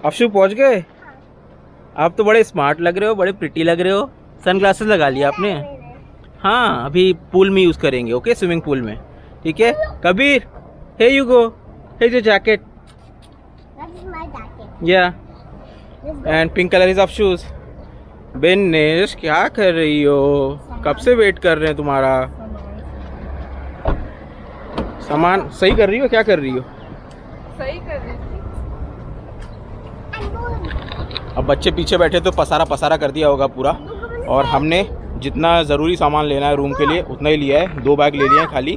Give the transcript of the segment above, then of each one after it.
अफशु पहुंच गए? आप तो बड़े स्मार्ट लग रहे हो, बड़े प्रिटी लग रहे हो। सनग्लासेस लगा लिया आपने? हाँ, अभी पूल में यूज़ करेंगे। ओके, स्विमिंग पूल में, ठीक है। Kabir, hey you go, hey your jacket. Yeah and pink colour is अफशूज। बिन्नेश, क्या कर रही हो? कब से वेट कर रहे हैं तुम्हारा। सामान सही कर रही हो? क्या कर रही हो? सही कर रही थी। अब बच्चे पीछे बैठे तो पसारा पसारा कर दिया होगा पूरा। और हमने जितना ज़रूरी सामान लेना है रूम के लिए उतना ही लिया है। 2 बैग ले लिए हैं खाली।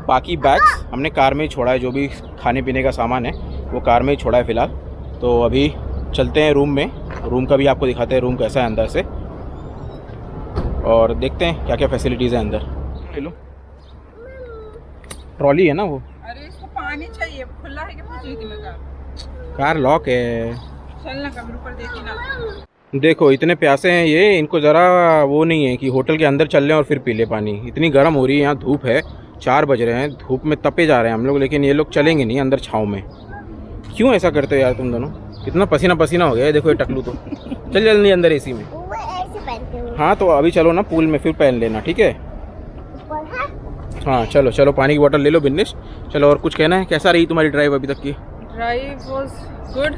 बाकी बैग्स हमने कार में ही छोड़ा है। जो भी खाने पीने का सामान है वो कार में ही छोड़ा है फ़िलहाल। तो अभी चलते हैं रूम में। रूम का भी आपको दिखाते हैं रूम कैसा है अंदर से, और देखते हैं क्या क्या फैसिलिटीज़ है अंदर। ले लो, ट्रॉली है ना वो। अरे इसको पानी चाहिए, खुला है क्या पूछ रही थी मैं। कार लॉक है। चलना कमरे ऊपर देखी ना। देखो इतने प्यासे हैं ये, इनको ज़रा वो नहीं है कि होटल के अंदर चल लें और फिर पी ले पानी। इतनी गर्म हो रही है यहाँ, धूप है, 4 बज रहे हैं, धूप में तपे जा रहे हैं हम लोग। लेकिन ये लोग चलेंगे नहीं अंदर छाँव में। क्यों ऐसा करते हो यार तुम दोनों? इतना पसीना पसीना हो गया है, देखो ये टकलू तो। चल जल्दी अंदर एसी में। हाँ तो अभी चलो ना पूल में, फिर पहन लेना, ठीक है। हाँ चलो चलो, पानी की बोतल ले लो बिन्निश। चलो, और कुछ कहना है? कैसा रही तुम्हारी ड्राइव अभी तक की? ड्राइव वाज गुड,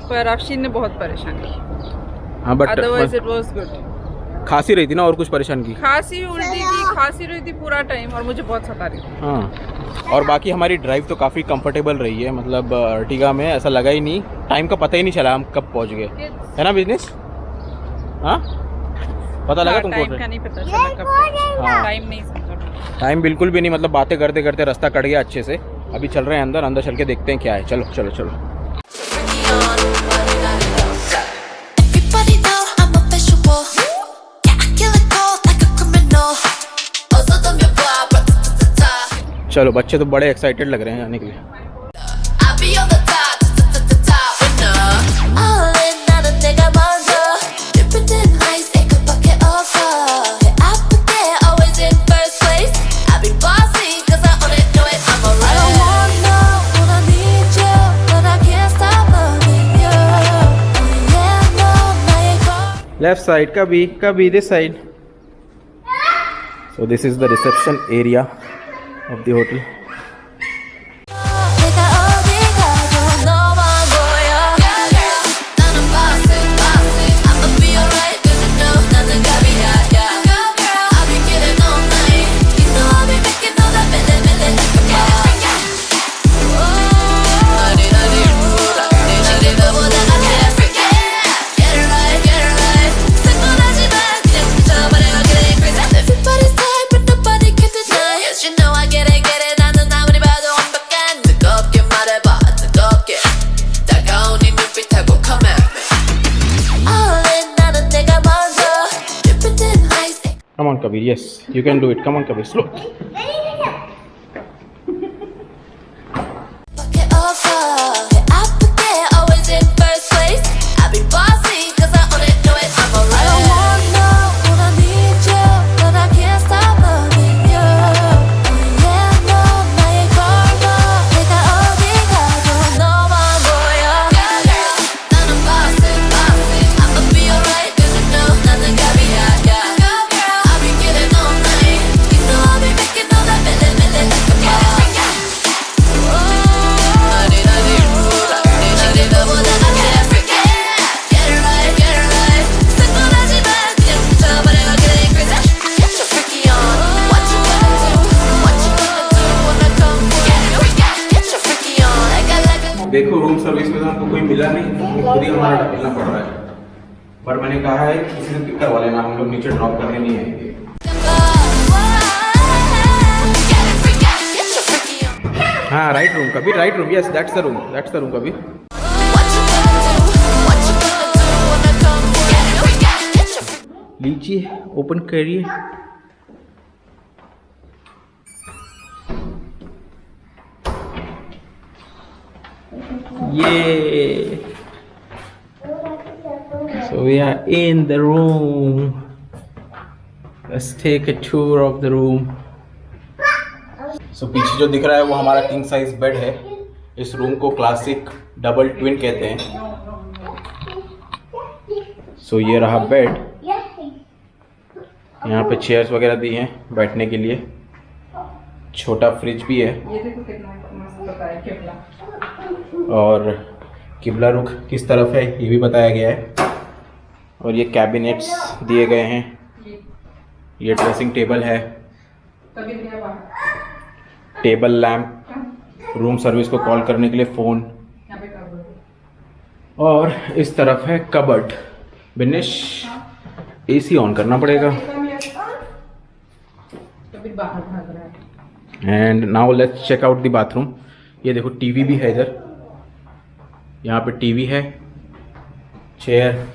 पर अफशीन ने बहुत परेशान की। हाँ but otherwise it was good. खांसी रही थी ना, और कुछ परेशान की? खांसी उल्टी की, खांसी रही थी पूरा टाइम और मुझे बहुत सता रही थी। हाँ, और बाकी हमारी ड्राइव तो काफ़ी कंफर्टेबल रही है। मतलब अर्टिगा में ऐसा लगा ही नहीं, टाइम का पता ही नहीं चला हम कब पहुंच गए, है ना बिजनेस? हाँ, पता लगा तुमको? टाइम का नहीं पता चला कब पहुंचे। हाँ, टाइम नहीं समझा। टाइम बिल्कुल भी नहीं। मतलब बातें करते करते रास्ता कट गया अच्छे से। अभी चल रहे हैं अंदर, अंदर चल के देखते हैं क्या है। चलो चलो चलो। चलो, बच्चे तो बड़े एक्साइटेड लग रहे हैं आने के लिए। लेफ्ट साइड, कभी this side. So this is the reception area of the hotel. Come on Kabir, yes, you can do it. Come on Kabir, slow. देखो रूम सर्विस में तो हमको कोई मिला नहीं, तो खुद ही हमारा ढकेलना पड़ रहा है। पर मैंने कहा है किसी से पिक करवा लेना, हम लोग नीचे ड्रॉप करने नहीं आएंगे। हाँ, राइट रूम कभी, right room, yes that's the room, कभी। लीजिए, ओपन करिए। Yeah. So we are in the room. Let's take a tour of the room. So पीछे जो दिख रहा है वो हमारा किंग साइज बेड है। इस रूम को क्लासिक डबल ट्विन कहते हैं। सो ये रहा बेड, यहाँ पे चेयर्स वगैरह दी हैं बैठने के लिए, छोटा फ्रिज भी है, ये देखो कितना मस्त बताया किबला। और किबला रुख किस तरफ है ये भी बताया गया है। और ये कैबिनेट्स दिए गए हैं, ये ड्रेसिंग टेबल है, कभी दिया बाहर टेबल लैम्प, रूम सर्विस को कॉल करने के लिए फ़ोन, यहाँ पे कर दो। और इस तरफ है कबर्ड। बिनेश एसी ऑन करना पड़ेगा। कभी बाहर भाग रहा है। And now let's check out the bathroom. ये देखो टीवी भी है इधर, यहाँ पे टीवी है, चेयर,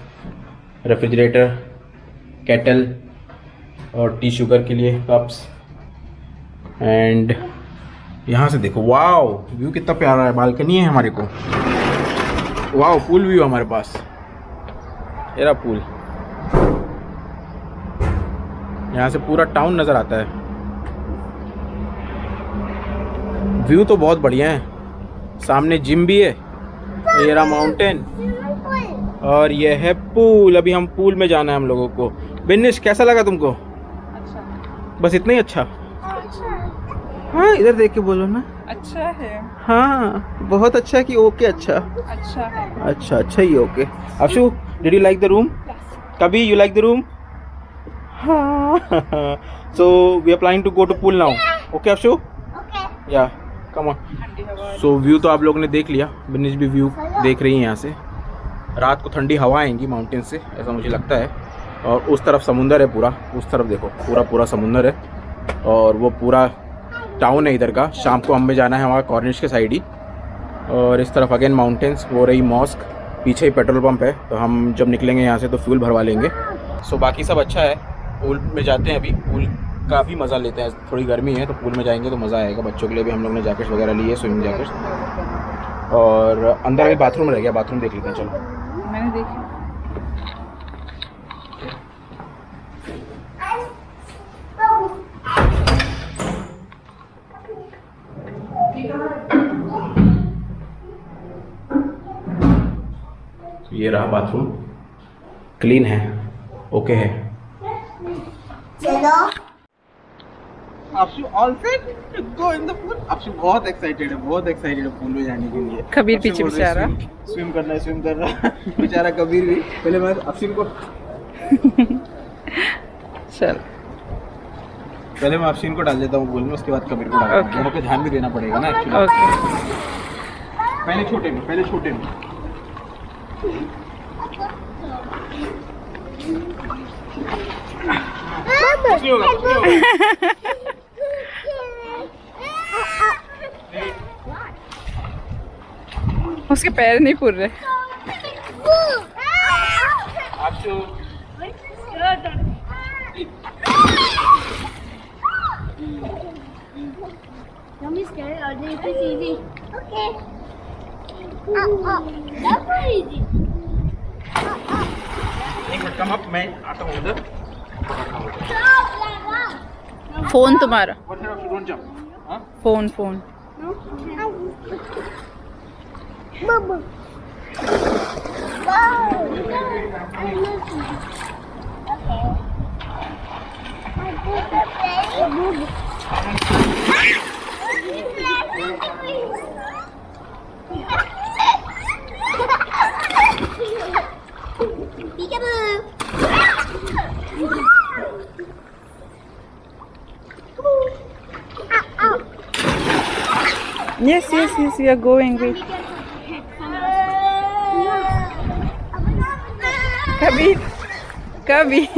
रेफ्रिजरेटर, केटल और टी शुगर के लिए कप्स। एंड यहाँ से देखो, वाओ व्यू कितना प्यारा है, बालकनी है हमारे को, वाओ पूल व्यू हमारे पास, ये रहा पूल, यहाँ से पूरा टाउन नज़र आता है। व्यू तो बहुत बढ़िया है, सामने जिम भी है, ये रहा माउंटेन, और ये है पूल। अभी हम पूल में जाना है हम लोगों को। बिन्निश कैसा लगा तुमको? अच्छा, बस इतना ही अच्छा? हाँ इधर देख के बोलो ना। अच्छा है। हाँ बहुत अच्छा है कि ओके अच्छा? अच्छा है। अच्छा अच्छा ही okay. Ashu did you like the room? कभी यू लाइक द रूम? हाँ so we are planning to go to pool now, okay Ashu? Yeah come on. So view तो आप लोगों ने देख लिया, बिन्निश भी व्यू देख रही है यहाँ से। रात को ठंडी हवा आएंगी माउंटेन से, ऐसा मुझे लगता है। और उस तरफ समुंदर है पूरा, उस तरफ देखो पूरा समुंदर है, और वो पूरा टाउन है इधर का। शाम को हमें जाना है वहाँ कॉर्निश के साइड ही। और इस तरफ अगेन माउंटेन्स, वो रही मॉस्क, पीछे ही पेट्रोल पंप है, तो हम जब निकलेंगे यहाँ से तो फ्यूल भरवा लेंगे। सो बाकी सब अच्छा है। पूल में जाते हैं अभी, पूल का भी मज़ा लेते हैं। थोड़ी गर्मी है तो पूल में जाएंगे तो मज़ा आएगा। बच्चों के लिए भी हम लोग ने जैकेट्स वगैरह लिए, स्विमिंग जैकेट्स। और अंदर अभी बाथरूम रह गया, बाथरूम देख लेते हैं, चलो। मैंने देखी। ये रहा बाथरूम, क्लीन है, ओके है। चलो Akshu all set to go in the pool. Akshu बहुत एक्साइटेड है, बहुत एक्साइटेड है पूल में जाने के लिए। कबीर अक्षु पीछे बोल रहा है, बेचारा। स्विम करना है, स्विम कर रहा है बेचारा कबीर भी। पहले मैं अक्षु को चल, पहले मैं अक्षु को डाल देता हूँ पूल में, उसके बाद कबीर को डालूंगा। Okay. दोनों पे ध्यान भी देना पड़ेगा ना एक्चुअली। ओके। पहले छोटे में, पहले छोटे में। कुछ नहीं होगा, कुछ नहीं होगा। उसके पैर नहीं पुर रहे। Akshu Mommy's scared. I'll do it easy. Okay. That's not easy. एक मिनट, कम अप, मैं आता हूँ उधर। फोन तुम्हारा, What kind of don't jump? हाँ? Phone. Mama. Yes, we are going. Wait. Kabir, come here.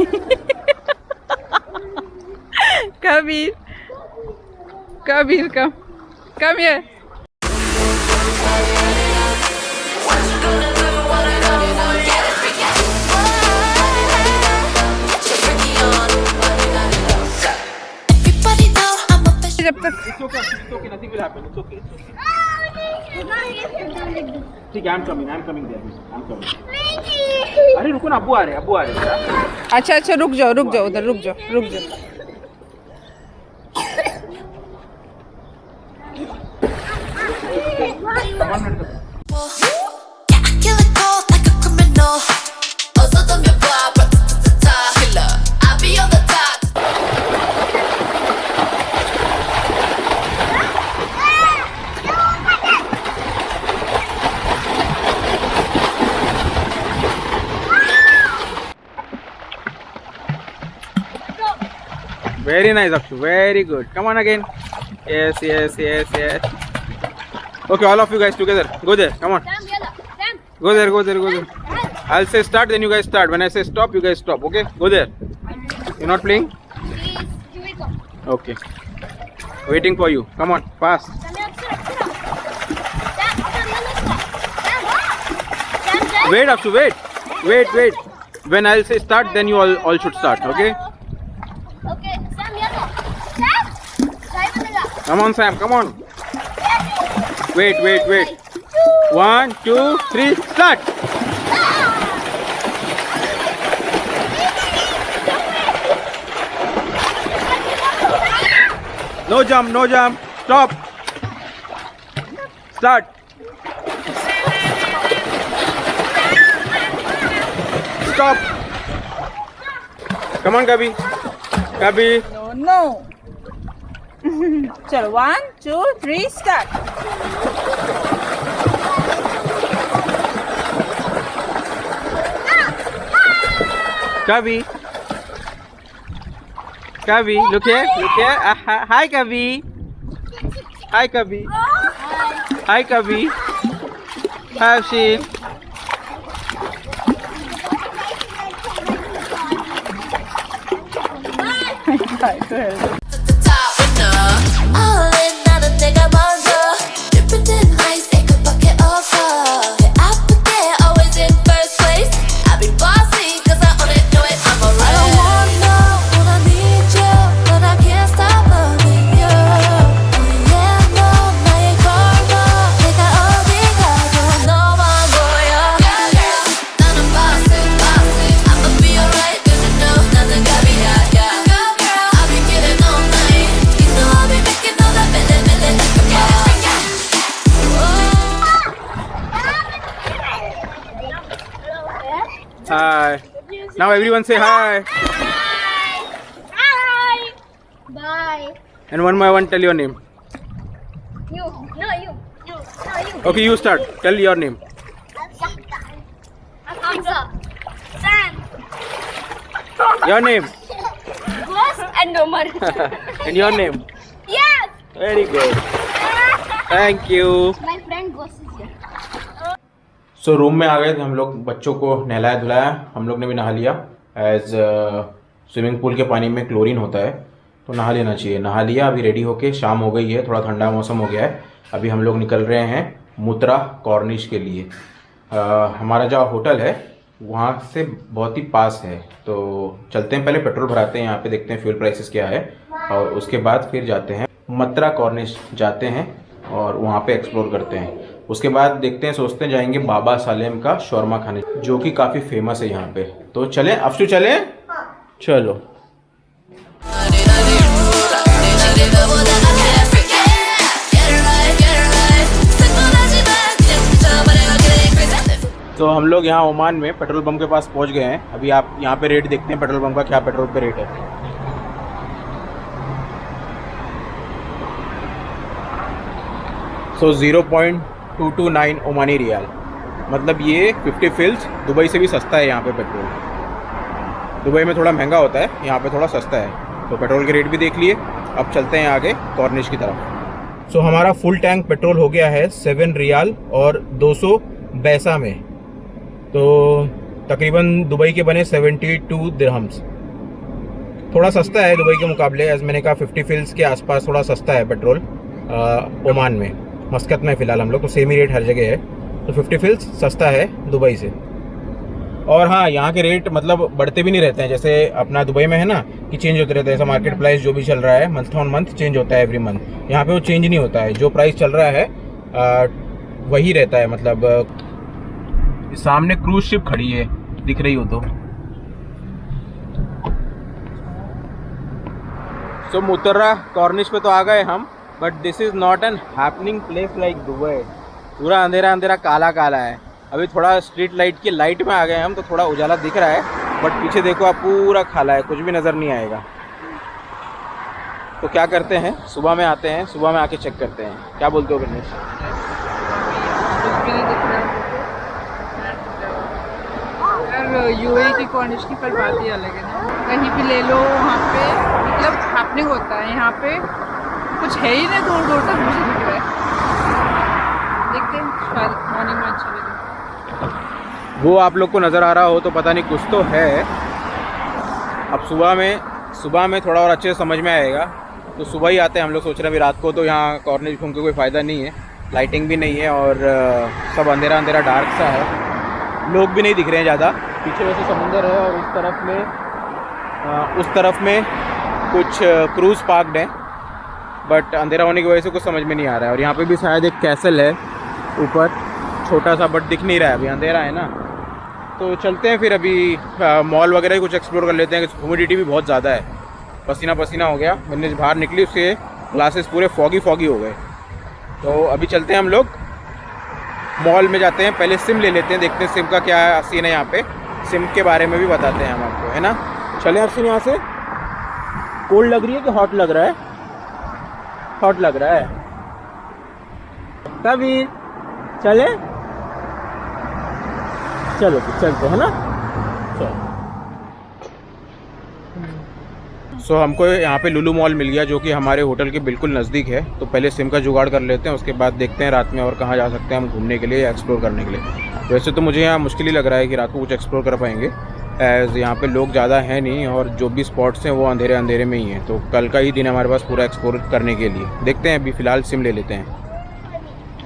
जब तक It's okay, nothing will happen. It's okay. ठीक है, I'm coming there. I'm coming. अरे रुको ना, अब्बू आ रहे हैं। अच्छा रुक जाओ उधर रुक जाओ One minute. Yeah, I kill it cold like a criminal. Also, don't Very nice, Akshu. Very good. Come on again. Yes, yes, yes, yes. Okay, all of you guys together. Go there. Come on. Sam, yellow. Sam. Go there, go there, go there. I'll say start, then you guys start. When I say stop, you guys stop. Okay? Go there. You're not playing? Please, here we go. Okay. Waiting for you. Come on, fast. Sam, yellow, sit up. Sam, yellow, sit up. Sam, Sam, Wait, Akshu, wait. Wait, wait. When I'll say start, then you all should start. Okay? Okay, Sam, yellow. Sam, try banega. Come on, Sam. Come on. Wait, wait, wait. 1, 2, 3, start. No jump, no jump. Stop. Start. Stop. Come on, Kabi. Kabi. No. चलो 1, 2, 3 start. Kabi. Kabi, look here, look here. Hi, Kabi. Hi, Kabi. Hi, Kabi. Hi, Afshin. Hi. Now everyone say hi. Hi. Bye. And one by one tell your name. You. No, you. You. No, you. Okay, you start. Tell your name. Hamza. Sam. Your name. Ghost and Omar. And your name. Yes. Very good. Thank you. My friend Ghost is here. So room में आ गए थे हम लोग, बच्चों को नहलाया धुलाया, हम लोग ने भी नहा लिया। एज स्विमिंग पूल के पानी में क्लोरीन होता है तो नहा लेना चाहिए। नहा लिया, अभी रेडी होके, शाम हो गई है, थोड़ा ठंडा मौसम हो गया है। अभी हम लोग निकल रहे हैं मुत्रा कॉर्निश के लिए। हमारा जो होटल है वहाँ से बहुत ही पास है, तो चलते हैं, पहले पेट्रोल भराते हैं यहाँ पे, देखते हैं फ्यूल प्राइसेस क्या है, और उसके बाद फिर जाते हैं मुत्रा कॉर्निश, जाते हैं और वहाँ पे एक्सप्लोर करते हैं। उसके बाद देखते हैं, सोचते हैं जाएंगे बाबा सालेम का शौरमा खाने, जो कि काफ़ी फेमस है यहाँ पे। तो चलें अफसू, चलें? चलो। तो हम लोग यहाँ ओमान में पेट्रोल पंप के पास पहुँच गए हैं। अभी आप यहाँ पे रेट देखते हैं पेट्रोल पंप का, क्या पेट्रोल पे रेट है। सो 0.229 ओमानी रियाल, मतलब ये 50 फिल्स। दुबई से भी सस्ता है यहाँ पे पेट्रोल। दुबई में थोड़ा महंगा होता है, यहाँ पे थोड़ा सस्ता है। तो पेट्रोल के रेट भी देख लिए। अब चलते हैं आगे कॉर्निश की तरफ। सो हमारा फुल टैंक पेट्रोल हो गया है 7 रियाल और 200 पैसा में, तो तकरीबन दुबई के बने 72 दिरहम्स। थोड़ा सस्ता है दुबई के मुकाबले, एज मैंने कहा 50 फिल्स के आसपास थोड़ा सस्ता है पेट्रोल ओमान में। मस्कत में फ़िलहाल हम लोग, तो सेम ही रेट हर जगह है, तो 50 फिल्स सस्ता है दुबई से। और हाँ, यहाँ के रेट मतलब बढ़ते भी नहीं रहते हैं, जैसे अपना दुबई में है ना कि चेंज होते रहते हैं। ऐसा मार्केट प्राइस जो भी चल रहा है मंथ ऑन मंथ चेंज होता है एवरी मंथ। यहाँ पे वो चेंज नहीं होता है, जो प्राइस चल रहा है वही रहता है। मतलब सामने क्रूज शिप खड़ी है, दिख रही हो तो। सो मुत्रा कॉर्निश पे तो आ गए हम, but this is not an happening place like Dubai. पूरा अंधेरा अंधेरा काला काला है। अभी थोड़ा स्ट्रीट लाइट की लाइट में आ गए हम, तो थोड़ा उजाला दिख रहा है, बट पीछे देखो आप, पूरा काला है, कुछ भी नज़र नहीं आएगा। तो क्या करते हैं, सुबह में आते हैं, सुबह में आके चेक करते हैं। क्या बोलते हो गणेश? कुछ भी नहीं दिख रहा है। यूएई की कॉर्निश की पर बात ही अलग है ना, कहीं भी ले लो वहाँ पे मतलब ओपनिंग होता है यहाँ पे, कुछ है ही नहीं दूर दूर तक मुझे दिख रहा है। देखते हैं शायद मॉर्निंग में अच्छा लगे। वो आप लोग को नज़र आ रहा हो तो पता नहीं, कुछ तो है। अब सुबह में थोड़ा और अच्छे से समझ में आएगा, तो सुबह ही आते हैं हम लोग। सोच रहे हैं अभी रात को तो यहाँ कॉर्निश घूम के कोई फ़ायदा नहीं है, लाइटिंग भी नहीं है और सब अंधेरा अंधेरा डार्क सा है। लोग भी नहीं दिख रहे हैं ज़्यादा। पीछे वैसे समुंदर है और उस तरफ में कुछ क्रूज़ पार्कड है, बट अंधेरा होने की वजह से कुछ समझ में नहीं आ रहा है। और यहाँ पे भी शायद एक कैसल है ऊपर, छोटा सा, बट दिख नहीं रहा है, अभी अंधेरा है ना। तो चलते हैं फिर, अभी मॉल वगैरह ही कुछ एक्सप्लोर कर लेते हैं। ह्यूमिडिटी भी बहुत ज़्यादा है, पसीना पसीना हो गया। मैंने बाहर निकली, उसके ग्लासेस पूरे फॉगी हो गए। तो अभी चलते हैं हम लोग मॉल में, जाते हैं। पहले सिम ले लेते हैं, देखते हैं सिम का क्या सीन है यहाँ पे। सिम के बारे में भी बताते हैं हम आपको, है ना। चले हर्षिन यहाँ से। कोल्ड लग रही है कि हॉट लग रहा है? हॉट लग रहा है। कभी चले, चलो चलते हैं ना। सो हमको यहाँ पे लुलु मॉल मिल गया, जो कि हमारे होटल के बिल्कुल नज़दीक है। तो पहले सिम का जुगाड़ कर लेते हैं, उसके बाद देखते हैं रात में और कहाँ जा सकते हैं हम घूमने के लिए या एक्सप्लोर करने के लिए। वैसे तो मुझे यहाँ मुश्किल ही लग रहा है कि रात को कुछ एक्सप्लोर कर पाएंगे, एज़ यहाँ पे लोग ज़्यादा हैं नहीं और जो भी स्पॉट्स हैं वो अंधेरे में ही हैं। तो कल का ही दिन हमारे पास पूरा एक्सप्लोर करने के लिए। देखते हैं, अभी फ़िलहाल सिम ले लेते हैं।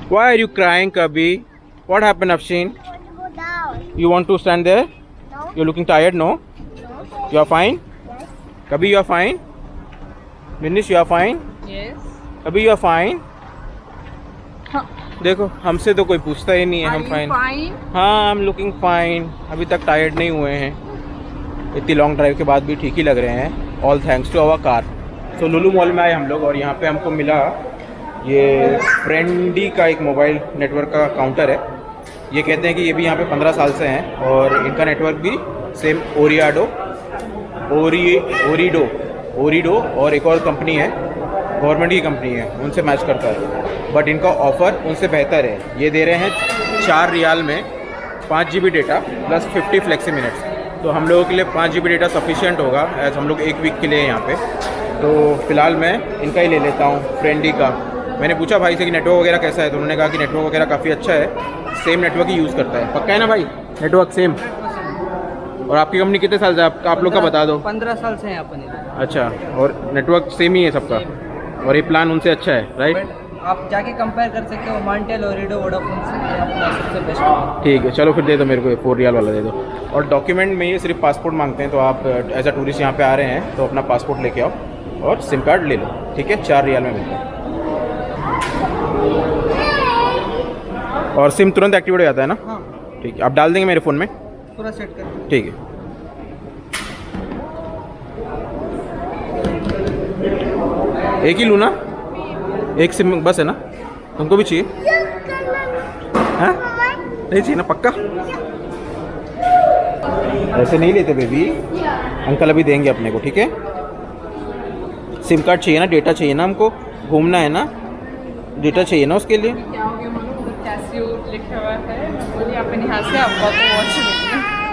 Why are you crying, Kabhi? What happened, Afshin? Go down. You want to stand there? No. You're looking tired, no? No. You are fine? Yes. Kabhi, you are fine? Vinish, you are fine? Yes. Kabhi, you are fine? हाँ। देखो, हमसे तो कोई पूछता ही नहीं है, हम fine. हाँ, आई एम लुकिंग फाइन। अभी तक टायर्ड नहीं हुए हैं, इतनी लॉन्ग ड्राइव के बाद भी ठीक ही लग रहे हैं। All thanks to our car. So Lulu mall में आए हम लोग और यहाँ पे हमको मिला ये फ्रेंडी का एक मोबाइल नेटवर्क का काउंटर है। ये कहते हैं कि ये भी यहाँ पे 15 साल से हैं और इनका नेटवर्क भी सेम ओरिडो और एक और कंपनी है, गवर्नमेंट की कंपनी है, उनसे मैच करता है। बट इनका ऑफ़र उनसे बेहतर है। ये दे रहे हैं 4 रियाल में 5 GB data plus 50 flexi minutes. तो हम लोगों के लिए 5 GB डेटा सफिशिएंट होगा, एज हम लोग 1 वीक के लिए यहाँ पे। तो फ़िलहाल मैं इनका ही ले लेता हूँ, फ्रेंडी का। मैंने पूछा भाई से कि नेटवर्क वगैरह कैसा है, तो उन्होंने कहा कि नेटवर्क वगैरह काफ़ी अच्छा है, सेम नेटवर्क ही यूज़ करता है। पक्का है ना भाई, नेटवर्क सेम? और आपकी कंपनी कितने साल से आप लोग का बता दो। 15 साल से हैं अपन। अच्छा, और नेटवर्क सेम ही है सबका, और ये प्लान उनसे अच्छा है, राइट? आप जाके कंपेयर कर सकते हो मांटेल, ओरिडो, वोडाफोन से अपना सबसे बेस्ट। ठीक है, चलो फिर दे दो मेरे को 4 रियाल वाला दे दो। और डॉक्यूमेंट में ये सिर्फ पासपोर्ट मांगते हैं, तो आप एज अ टूरिस्ट यहाँ पे आ रहे हैं तो अपना पासपोर्ट लेके आओ और सिम कार्ड ले लो, ठीक है? 4 रियाल में मिलता है और सिम तुरंत एक्टिवेट हो जाता है ना? हाँ, ठीक है, आप डाल देंगे मेरे फ़ोन में? पूरा सेट कर। ठीक है। एक ही लूँ ना? एक सिम बस है ना? तुमको भी चाहिए? हाँ, नहीं चाहिए ना? पक्का? ऐसे नहीं लेते बेबी, अंकल अभी देंगे अपने को, ठीक है? सिम कार्ड चाहिए ना, डेटा चाहिए ना, हमको घूमना है ना, डेटा चाहिए ना उसके लिए। क्या हो गया मालूम, कैसियो लिखा हुआ है, बोलिए अपन यहाँ से अब्बा को वॉच मिली।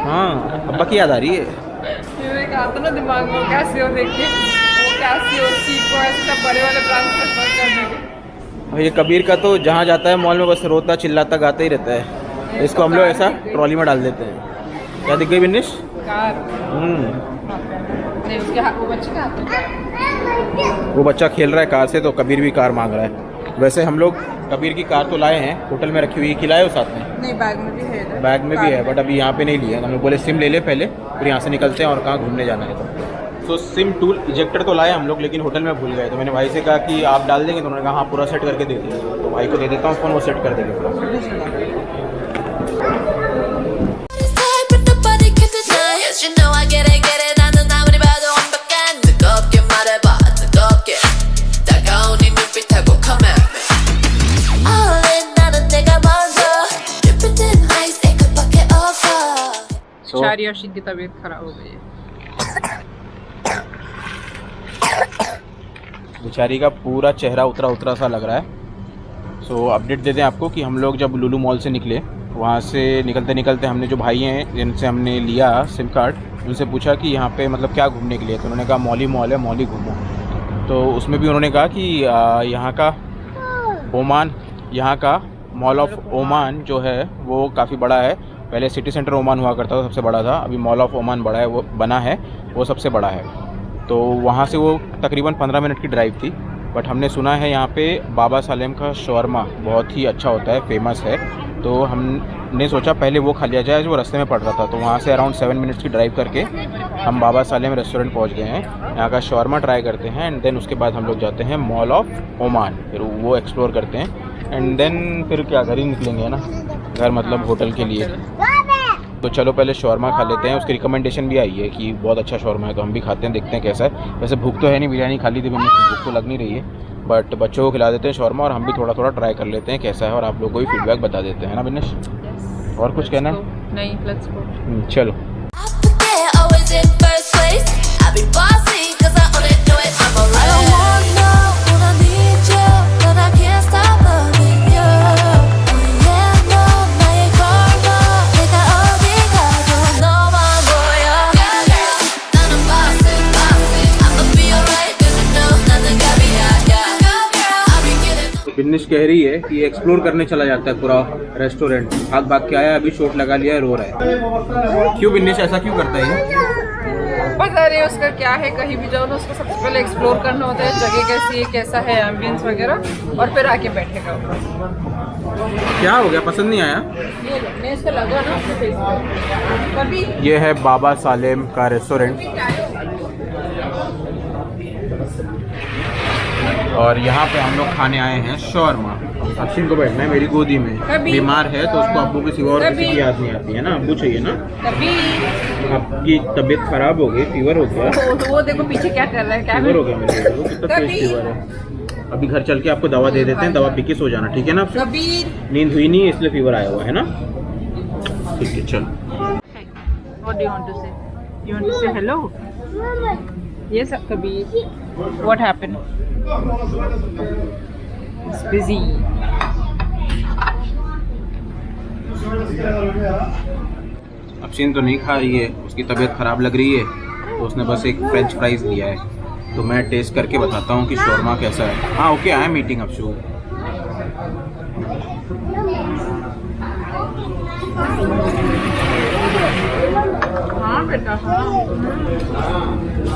हाँ, अब्बा की याद आ रही है। मैंने कहा था ना दिमाग में कैसियो देख के, वो कैसियो सीको ऐसे सब बड़े वाले ब्रांड प्रेफर करने के। और ये कबीर का तो जहाँ जाता है मॉल में बस रोता चिल्लाता गाता ही रहता है। इसको हम लोग ऐसा ट्रॉली में डाल देते हैं। क्या दिख गई विनिश? कार नहीं, उसके हाथ, वो बच्चे के हाथ में वो बच्चा खेल रहा है कार से, तो कबीर भी कार मांग रहा है। वैसे हम लोग कबीर की कार तो लाए हैं, होटल में रखी हुई, खिलाए हो साथ में? नहीं, बैग में भी है इधर। बैग में भी है, बट अभी यहाँ पे नहीं लिया। हम लोग बोले सिम ले ले पहले, फिर यहाँ से निकलते हैं और कहाँ घूमने जाना है। तो सिम टूल इजेक्टर तो लाए हम लोग, लेकिन होटल में भूल गए। तो मैंने भाई से कहा कि आप डाल देंगे, तो उन्होंने कहा हाँ पूरा सेट करके दे दीजिए। तो भाई को दे देता हूँ फ़ोन, वो सेट कर देंगे पूरा। शारी अर्शिद की तबीयत खराब हो गई है। बेचारी का पूरा चेहरा उतरा सा लग रहा है। सो अपडेट देते हैं आपको कि हम लोग जब लुलु मॉल से निकले, वहाँ से निकलते हमने जो भाई हैं जिनसे हमने लिया सिम कार्ड, उनसे पूछा कि यहाँ पे मतलब क्या घूमने के लिए। तो उन्होंने कहा मॉल है, मॉल ही घूमो। तो उसमें भी उन्होंने कहा कि यहाँ का ओमान, यहाँ का मॉल ऑफ ओमान जो है वो काफ़ी बड़ा है। पहले सिटी सेंटर ओमान हुआ करता था, सबसे बड़ा था। अभी मॉल ऑफ ओमान बड़ा है, वो बना है, वो सबसे बड़ा है। तो वहाँ से वो तकरीबन 15 मिनट की ड्राइव थी। बट हमने सुना है यहाँ पे बाबा सालेम का शौरमा बहुत ही अच्छा होता है, फेमस है। तो हमने सोचा पहले वो खा लिया जाए, जो रास्ते में पड़ रहा था। तो वहाँ से अराउंड 7 मिनट्स की ड्राइव करके हम बाबा सालेम रेस्टोरेंट पहुँच गए हैं। यहाँ का शौरमा ट्राई करते हैं एंड देन उसके बाद हम लोग जाते हैं मॉल ऑफ ओमान, फिर वो एक्सप्लोर करते हैं एंड देन फिर क्या घर ही निकलेंगे ना, घर मतलब होटल के लिए। तो चलो पहले शौरमा खा लेते हैं। उसकी रिकमेंडेशन भी आई है कि बहुत अच्छा शौरमा है, तो हम भी खाते हैं, देखते हैं कैसा है। वैसे भूख तो है नहीं, बिरयानी खा ली थी मैंने, भूख तो लग नहीं रही है। बट बच्चों को खिला देते हैं शौरमा और हम भी थोड़ा थोड़ा ट्राई कर लेते हैं कैसा है, और आप लोगों को भी फीडबैक बता देते हैं ना बिनेश। और कुछ कहना है? नहीं, लेट्स गो। चलो। बिन्निश कह रही है कि एक्सप्लोर करने चला जाता है पूरा रेस्टोरेंट, भाग भाग के आया, अभी शॉट लगा लिया है, रो रहा है। क्यों बिन्निश ऐसा क्यों करता है ये? पता नहीं उसका क्या है, कहीं भी जाओ ना उसको सबसे पहले एक्सप्लोर करना होता है, जगह कैसी है, कैसा है एम्बियंस वगैरह, और फिर आके बैठेगा। क्या हो गया, पसंद नहीं आया? ये इसका लगा ना उसके फेस पे कभी। ये है बाबा सालेम का रेस्टोरेंट और यहाँ पे हम लोग खाने आए हैं शौरमा। अक्षिन को बैठना है मेरी गोदी में, बीमार है तो उसको अब्बू के सिवा और किसी की याद नहीं आती है ना, अब्बू चाहिए ना। आपकी तबीयत खराब हो गई, फीवर हो गया। तो वो देखो पीछे क्या कर रहा है, क्या फीवर हो गया मेरे को, कितना तेज फीवर है। अभी घर चल के आपको दवा दे देते हैं, दवा पी के सो जाना, ठीक है ना? नींद हुई नहीं इसलिए फीवर आया हुआ है ना, ठीक है चलो। What do you want to say? You want to say hello? Yes, Kabir. What happened? It's busy. Afsheen तो नहीं खा रही है, उसकी तबीयत ख़राब लग रही है, तो उसने बस एक फ्रेंच फ्राइज़ लिया है। तो मैं टेस्ट करके बताता हूँ कि शौरमा कैसा है। हाँ ओके, आई एम मीटिंग अफशू। हाँ बेटा, हाँ।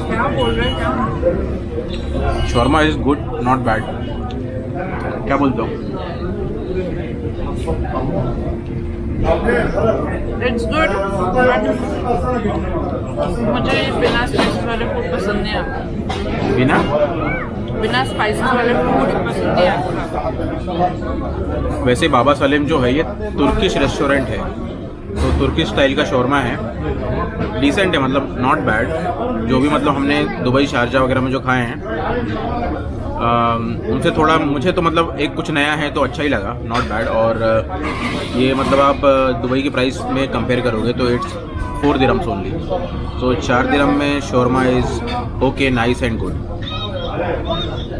क्या बोल रहे हैं, क्या? Shawarma is good, not bad. क्या बोलते हो? It's good. मुझे बिना स्पाइसेस वाले फूड पसंद नहीं आता। बिना स्पाइसेस वाले फूड पसंद नहीं आता। वैसे बाबा सालेम जो है ये तुर्किश रेस्टोरेंट है, तो तुर्किश स्टाइल का शौरमा है, डिसेंट है, मतलब नॉट बैड। जो भी मतलब हमने दुबई शारजा वगैरह में जो खाए हैं उनसे थोड़ा मुझे तो मतलब एक कुछ नया है तो अच्छा ही लगा, नॉट बैड। और ये मतलब आप दुबई के प्राइस में कंपेयर करोगे तो इट्स 4 दिरहम्स ओनली। तो 4 दिरहम में shawarma is okay, nice and good.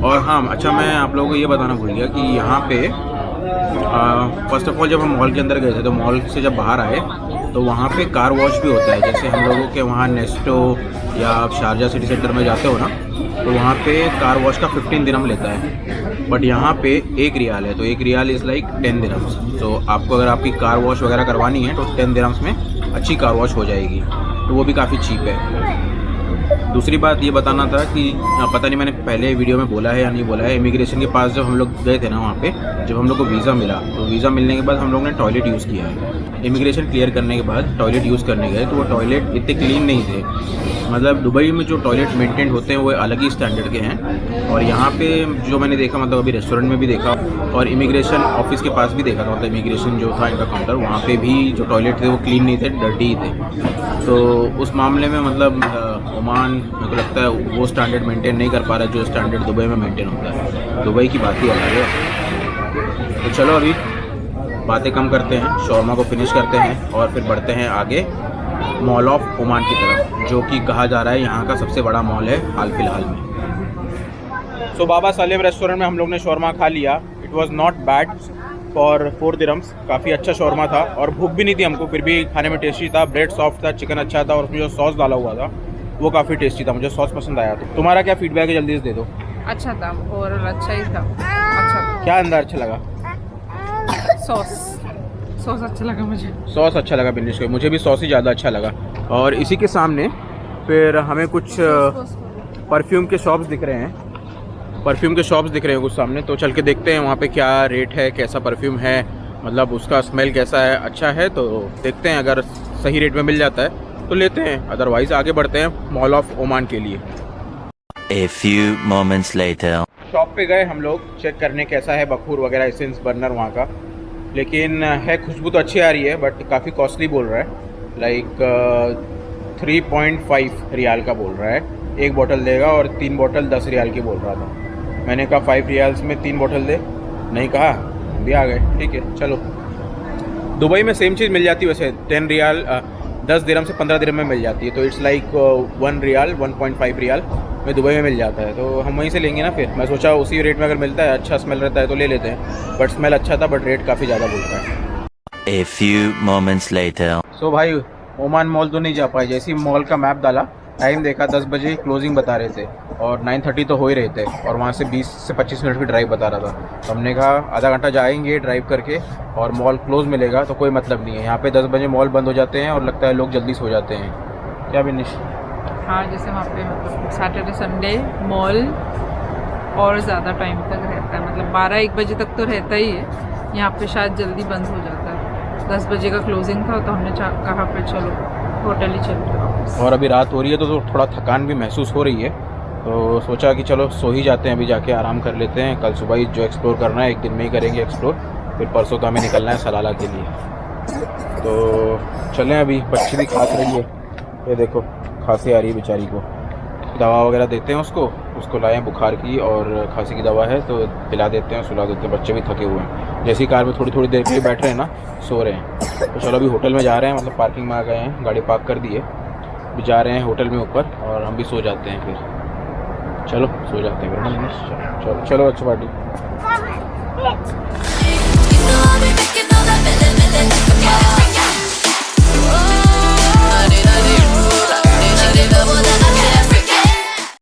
और हाँ अच्छा, मैं आप लोगों को ये बताना भूल गया कि यहाँ पे फर्स्ट ऑफ ऑल जब हम मॉल के अंदर गए थे तो मॉल से जब बाहर आए तो वहाँ पे कार वॉश भी होता है। जैसे हम लोगों के वहाँ नेस्टो या आप शारजा सिटी सेंटर में जाते हो ना, तो वहाँ पे कार वॉश का 15 दिरहम लेता है, बट यहाँ पे 1 रियाल है। तो 1 रियाल इज़ लाइक 10 दिरहम्स। तो आपको अगर आपकी कार वॉश वगैरह करवानी है तो 10 दिरहम्स में अच्छी कार वॉश हो जाएगी, तो वो भी काफ़ी चीप है। दूसरी बात ये बताना था कि पता नहीं मैंने पहले वीडियो में बोला है या नहीं बोला है, इमिग्रेशन के पास जब हम लोग गए थे ना, वहाँ पे जब हम लोग को वीज़ा मिला तो वीज़ा मिलने के बाद हम लोग ने टॉयलेट यूज़ किया है। इमिग्रेशन क्लियर करने के बाद टॉयलेट यूज़ करने गए तो वो टॉयलेट इतने क्लीन नहीं थे। मतलब दुबई में जो टॉयलेट मेंटेन होते हैं वो अलग ही स्टैंडर्ड के हैं, और यहाँ पे जो मैंने देखा, मतलब अभी रेस्टोरेंट में भी देखा और इमिग्रेशन ऑफिस के पास भी देखा था, मतलब इमिग्रेशन जो था इनका काउंटर, वहाँ पे भी जो टॉयलेट थे वो क्लीन नहीं थे, डर्टी ही थे। तो उस मामले में मतलब ओमान मेरे को लगता है वो स्टैंडर्ड मेंटेन नहीं कर पा रहा है जो स्टैंडर्ड दुबई में मेंटेन होता है। दुबई की बात ही अलग है। तो चलो अभी बातें कम करते हैं, शौरमा को फिनिश करते हैं और फिर बढ़ते हैं आगे मॉल ऑफ ओमान की तरफ, जो कि कहा जा रहा है यहाँ का सबसे बड़ा मॉल है हाल फिलहाल में। सो बाबा सालेम रेस्टोरेंट में हम लोग ने शौरमा खा लिया। It was not bad for 4 dirhams, काफ़ी अच्छा शौरमा था और भूख भी नहीं थी हमको, फिर भी खाने में टेस्टी था। ब्रेड सॉफ्ट था, चिकन अच्छा था और उसमें जो सॉस डाला हुआ था वो काफ़ी टेस्टी था, मुझे सॉस पसंद आया। तो तुम्हारा क्या फीडबैक है, जल्दी से दे दो। अच्छा था, ओवरऑल अच्छा ही था, अच्छा था। क्या अंदर अच्छा लगा? सॉस अच्छा लगा मुझे। सॉस अच्छा लगा बिन्निश को, मुझे भी सॉस ही ज़्यादा अच्छा लगा। और इसी के सामने फिर हमें कुछ परफ्यूम के शॉप्स दिख रहे हैं, कुछ सामने। तो चल के देखते हैं वहाँ पे क्या रेट है, कैसा परफ्यूम है, मतलब उसका स्मेल कैसा है, अच्छा है तो देखते हैं। अगर सही रेट में मिल जाता है तो लेते हैं, अदरवाइज़ आगे बढ़ते हैं मॉल ऑफ ओमान के लिए। A few moments later. Shop पे गए हम लोग चेक करने कैसा है बखूर वगैरह, एसेंस बर्नर वहाँ का। लेकिन है खुशबू तो अच्छी आ रही है, बट काफ़ी कॉस्टली बोल रहा है। लाइक 3.5 रियाल का बोल रहा है, एक बोतल देगा, और 3 बोतल 10 रियाल की बोल रहा था। मैंने कहा 5 रियाल्स में 3 बोतल दे, नहीं कहा, भी आ गए, ठीक है चलो। दुबई में सेम चीज़ मिल जाती है वैसे, 10 रियाल 10 दिरहम से 15 दिरहम में मिल जाती है। तो इट्स लाइक 1 रियाल 1.5 रियाल में दुबई में मिल जाता है, तो हम वहीं से लेंगे ना। फिर मैं सोचा उसी रेट में अगर मिलता है, अच्छा स्मेल रहता है तो ले लेते हैं। बट स्मेल अच्छा था, बट रेट काफ़ी ज़्यादा बोलता है। A few moments later. सो भाई ओमान मॉल तो नहीं जा पाए। जैसे ही मॉल का मैप डाला, टाइम देखा 10 बजे क्लोजिंग बता रहे थे, और 9:30 तो हो ही रहे थे, और वहाँ से 20 से 25 मिनट की ड्राइव बता रहा था। तो हमने कहा आधा घंटा जाएंगे ड्राइव करके और मॉल क्लोज मिलेगा तो कोई मतलब नहीं है। यहाँ पे 10 बजे मॉल बंद हो जाते हैं और लगता है लोग जल्दी सो जाते हैं। क्या बिनिश? हाँ, जैसे वहाँ पे मतलब सैटरडे संडे मॉल और ज़्यादा टाइम तक रहता है, मतलब 12-1 बजे तक तो रहता ही है। यहाँ पे शायद जल्दी बंद हो जाता है। 10 बजे का क्लोजिंग था तो हमने कहा फिर चलो होटल ही चलते हैं। और अभी रात हो रही है तो थोड़ा थकान भी महसूस हो रही है, तो सोचा कि चलो सो ही जाते हैं, अभी जाके आराम कर लेते हैं। कल सुबह ही जो एक्सप्लोर करना है एक दिन में ही करेंगे एक्सप्लोर, फिर परसों तो हमें निकलना है सलाला के लिए। तो चलें, अभी बच्ची भी खांस रही है, ये देखो खांसी आ रही है बेचारी को। दवा वगैरह देते हैं उसको लाएं बुखार की और खांसी की दवा है, तो पिला देते हैं, सुला देते हैं। बच्चे भी थके हुए हैं, जैसी कार में थोड़ी थोड़ी देर के लिए बैठ रहे हैं ना, सो रहे हैं। तो चलो अभी होटल में जा रहे हैं, मतलब पार्किंग में आ गए हैं, गाड़ी पार्क कर दी है, अभी जा रहे हैं होटल में ऊपर, और हम भी सो जाते हैं। फिर चलो सो जाते हैं फिर। चलो चलो अच्छा पार्टी।